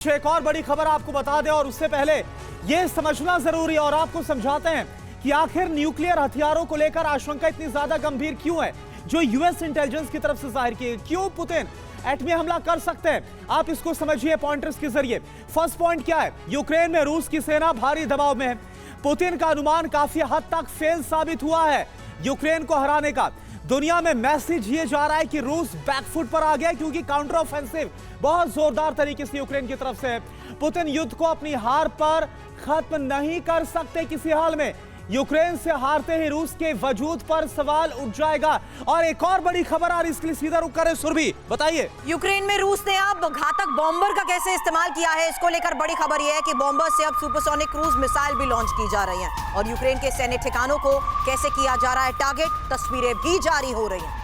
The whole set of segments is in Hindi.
एक और बड़ी खबर आपको बता दें और उससे पहले यह समझना जरूरी है और आपको समझाते हैं कि आखिर न्यूक्लियर हथियारों को लेकर आशंका इतनी ज्यादा गंभीर क्यों है जो यूएस इंटेलिजेंस की तरफ से जाहिर की है। क्यों पुतिन एटमी हमला कर सकते हैं, आप इसको समझिए पॉइंटर्स के जरिए। फर्स्ट पॉइंट क्या है, यूक्रेन में रूस की सेना भारी दबाव में है। पुतिन का अनुमान काफी हद तक फेल साबित हुआ है यूक्रेन को हराने का। दुनिया में मैसेज ये जा रहा है कि रूस बैकफुट पर आ गया क्योंकि काउंटर ऑफेंसिव बहुत जोरदार तरीके से यूक्रेन की तरफ से है। पुतिन युद्ध को अपनी हार पर खत्म नहीं कर सकते किसी हाल में। यूक्रेन से हारते ही रूस के वजूद पर सवाल उठ जाएगा। और एक और बड़ी खबर आ रही, इसके लिए सीधा रुक करें सुरभि, बताइए। यूक्रेन में रूस ने अब घातक बॉम्बर का कैसे इस्तेमाल किया है, इसको लेकर बड़ी खबर यह है कि बॉम्बर से अब सुपरसोनिक क्रूज मिसाइल भी लॉन्च की जा रही हैं और यूक्रेन के सैन्य ठिकानों को कैसे किया जा रहा है टारगेट, तस्वीरें भी जारी हो रही हैं।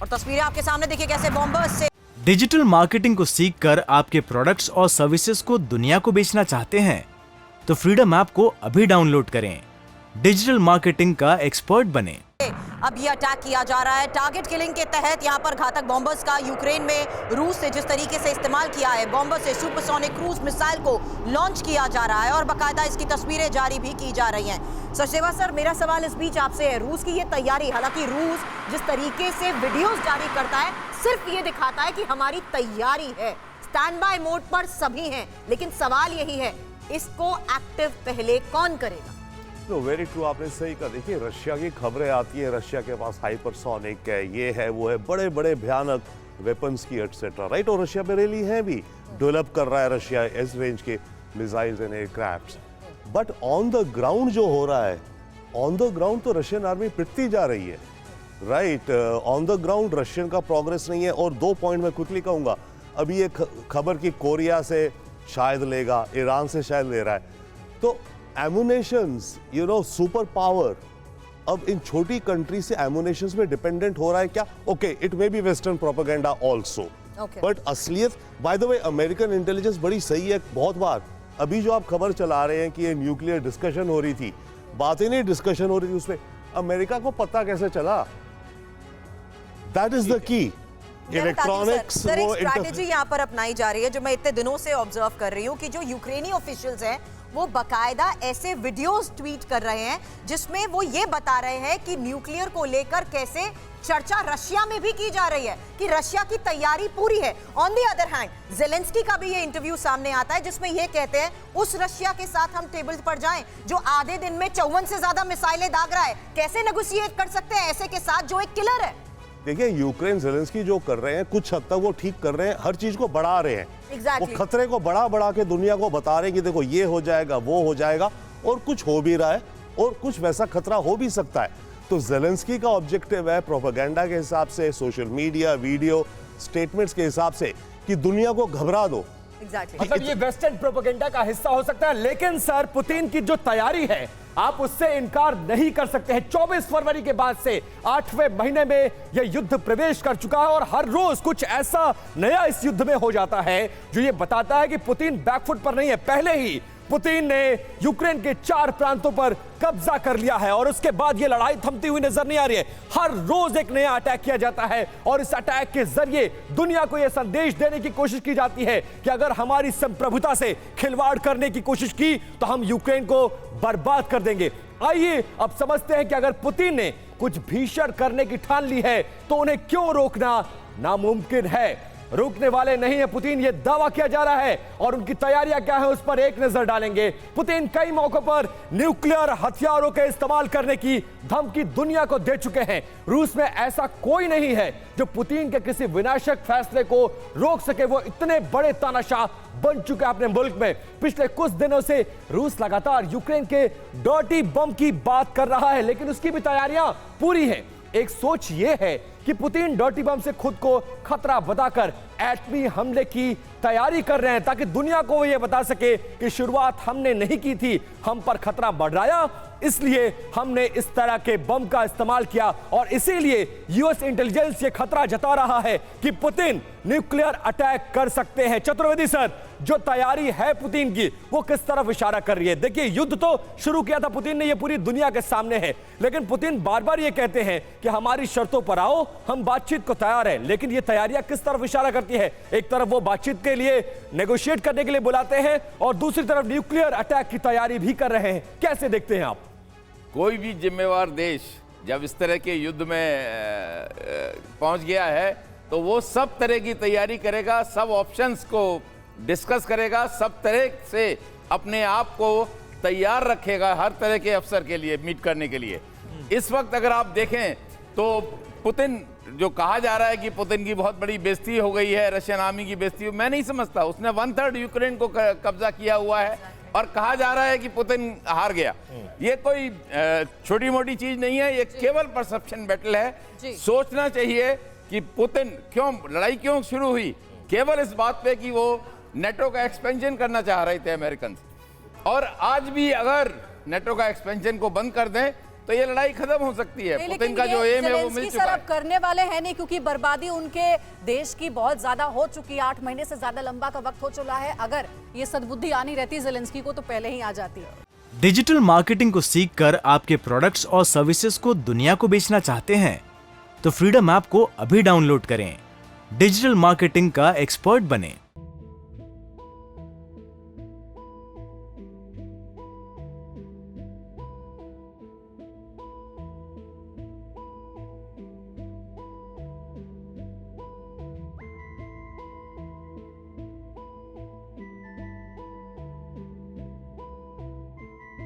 और तस्वीरें आपके सामने देखिए कैसे बॉम्बर से। डिजिटल मार्केटिंग को सीखकर आपके प्रोडक्ट्स और सर्विसेज को दुनिया को बेचना चाहते हैं तो फ्रीडम ऐप को अभी डाउनलोड करें। डिजिटल मार्केटिंग का एक्सपर्ट बने। अब ये अटैक किया जा रहा है टारगेट किलिंग के तहत। यहाँ पर घातक बॉम्बर्स का यूक्रेन में रूस से जिस तरीके से इस्तेमाल किया है, बॉम्बर से सुपरसोनिक क्रूज मिसाइल को लॉन्च किया जा रहा है और बाकायदा इसकी तस्वीरें जारी भी की जा रही हैं। सचदेवा सर, मेरा सवाल इस बीच आपसे है, रूस की ये तैयारी, हालांकि रूस जिस तरीके से वीडियोस जारी करता है सिर्फ ये दिखाता है कि हमारी तैयारी है, स्टैंड बाय मोड पर सभी हैं, लेकिन सवाल यही है इसको एक्टिव पहले कौन करेगा? तो वेरी ट्रू, आपने सही कहा। देखिए, रशिया की खबरें आती है, रशिया के पास हाइपरसोनिक है, ये है वो है, बड़े बड़े भयानक वेपन्स की एटसेट्रा, राइट। और रशिया में रियली है भी, डेवलप कर रहा है रशिया इस रेंज के missiles and aircrafts. But on the ground जो हो रहा है, ऑन द ग्राउंड तो रशियन आर्मी पिटती जा रही है, right. On the ground Russian का प्रोग्रेस नहीं है। और दो पॉइंट मैं क्विकली कहूंगा, अभी ये खबर की कोरिया से शायद लेगा, ईरान से शायद ले रहा है, तो एमुनेशंस, यू नो, सुपर पावर अब इन छोटी कंट्री से एमुनेशंस में डिपेंडेंट हो रहा है क्या? Okay, it may be western propaganda also, but असलियत, by the way, American intelligence बड़ी सही है बहुत बार। अभी जो आप खबर चला रहे हैं कि ये न्यूक्लियर डिस्कशन हो रही थी, बात ही नहीं डिस्कशन हो रही थी, उसमें अमेरिका को पता कैसे चला? That is the key. Electronics strategy यहाँ पर अपनाई जा रही है जो मैं इतने दिनों से ऑब्जर्व कर रही हूँ कि जो यूक्रेनी ऑफिशियल्स हैं वो बकायदा ऐसे वीडियोस ट्वीट कर रहे हैं जिसमें वो ये बता रहे हैं कि न्यूक्लियर को लेकर कैसे चर्चा रशिया में भी की जा रही है कि रशिया की तैयारी पूरी है। On the other hand Zelensky का भी ये इंटरव्यू सामने आता है जिसमें ये कहते हैं उस रशिया के साथ हम टेबल पर जाएं जो आधे दिन में 54 से ज्यादा मिसाइलें दाग रहा है। कैसे नेगोशिएट कर सकते हैं ऐसे के साथ जो एक किलर है? देखिए, यूक्रेन ज़ेलेंस्की जो कर रहे हैं कुछ हद तक वो ठीक कर रहे हैं, हर चीज को बढ़ा रहे हैं। Exactly. वो खतरे को बढ़ा के दुनिया को बता रहे हैं कि देखो ये हो जाएगा, वो हो जाएगा, और कुछ हो भी रहा है और कुछ वैसा खतरा हो भी सकता है। तो ज़ेलेंस्की का ऑब्जेक्टिव है प्रोपेगेंडा के हिसाब से, सोशल मीडिया, वीडियो, स्टेटमेंट्स के हिसाब से कि दुनिया को घबरा दो। मतलब ये वेस्टर्न प्रोपेगेंडा का हिस्सा हो सकता है, लेकिन सर पुतिन की जो तैयारी है आप उससे इनकार नहीं कर सकते हैं। 24 फरवरी के बाद से 8वें महीने में यह युद्ध प्रवेश कर चुका है और हर रोज कुछ ऐसा नया इस युद्ध में हो जाता है जो ये बताता है कि पुतिन बैकफुट पर नहीं है। पहले ही पुतिन ने यूक्रेन के 4 प्रांतों पर कब्जा कर लिया है और उसके बाद ये लड़ाई थमती हुई नजर नहीं आ रही है। हर रोज एक नया अटैक किया जाता है और इस अटैक के जरिए दुनिया को यह संदेश देने की कोशिश की जाती है कि अगर हमारी संप्रभुता से खिलवाड़ करने की कोशिश की तो हम यूक्रेन को बर्बाद कर देंगे। आइए अब समझते हैं कि अगर पुतिन ने कुछ भीषण करने की ठान ली है तो उन्हें क्यों रोकना नामुमकिन है। रोकने वाले नहीं है पुतिन, यह दावा किया जा रहा है और उनकी तैयारियां क्या है उस पर एक नजर डालेंगे। पुतिन कई मौकों पर न्यूक्लियर हथियारों के इस्तेमाल करने की धमकी दुनिया को दे चुके हैं। रूस में ऐसा कोई नहीं है जो पुतिन के किसी विनाशक फैसले को रोक सके। वो इतने बड़े तानाशाह बन चुके हैं अपने मुल्क में। पिछले कुछ दिनों से रूस लगातार यूक्रेन के डर्टी बम की बात कर रहा है, लेकिन उसकी भी तैयारियां पूरी हैं। एक सोच यह है कि पुतिन डर्टी बम से खुद को खतरा बताकर एटमी हमले की तैयारी कर रहे हैं ताकि दुनिया को यह बता सके कि शुरुआत हमने नहीं की थी, हम पर खतरा बढ़ रहा, इसलिए हमने इस तरह के बम का इस्तेमाल किया। और इसीलिए यूएस इंटेलिजेंस ये खतरा जता रहा है कि पुतिन न्यूक्लियर अटैक कर सकते हैं। चतुर्वेदी सर, जो तैयारी है पुतिन की वो किस तरफ इशारा कर रही है? देखिए, युद्ध तो शुरू किया था पुतिन ने, ये पूरी दुनिया के सामने है, लेकिन पुतिन बार बार ये कहते हैं कि हमारी शर्तों पर आओ, हम बातचीत को तैयार हैं, लेकिन ये तैयारियां किस तरफ इशारा करती है? एक तरफ वो बातचीत के लिए नेगोशिएट करने के लिए बुलाते हैं और दूसरी तरफ न्यूक्लियर अटैक की तैयारी भी कर रहे हैं। कैसे देखते हैं आप? कोई भी जिम्मेवार देश जब इस तरह के युद्ध में पहुंच गया है तो वो सब तरह की तैयारी करेगा, सब ऑप्शंस को डिस्कस करेगा, सब तरह से अपने आप को तैयार रखेगा हर तरह के अवसर के लिए मीट करने के लिए। इस वक्त अगर आप देखें तो पुतिन, जो कहा जा रहा है कि पुतिन की बहुत बड़ी बेइज्जती हो गई है, रशियन आर्मी की बेइज्जती, मैं नहीं समझता। उसने 1/3 यूक्रेन को कब्जा किया हुआ है और कहा जा रहा है कि पुतिन हार गया। ये कोई छोटी मोटी चीज नहीं है, ये केवल परसेप्शन बैटल है। सोचना चाहिए कि पुतिन लड़ाई क्यों शुरू हुई, केवल इस बात पे कि वो नेटो का एक्सपेंशन करना चाह रहे थे अमेरिकन, और आज भी अगर नेटो का एक्सपेंशन को बंद कर दें तो ये लड़ाई खत्म हो सकती है। पुतिन का जो एम है वो मिल चुका है। करने वाले हैं नहीं, क्योंकि बर्बादी उनके देश की बहुत ज्यादा हो चुकी है। 8 महीने से ज्यादा लंबा का वक्त हो चुका है। अगर ये सद्बुद्धि आनी रहती ज़ेलेंस्की को तो पहले ही आ जाती है। डिजिटल मार्केटिंग को सीखकर आपके प्रोडक्ट्स और सर्विसेज को दुनिया को बेचना चाहते हैं तो फ्रीडम ऐप को अभी डाउनलोड करें। डिजिटल मार्केटिंग का एक्सपर्ट बनें।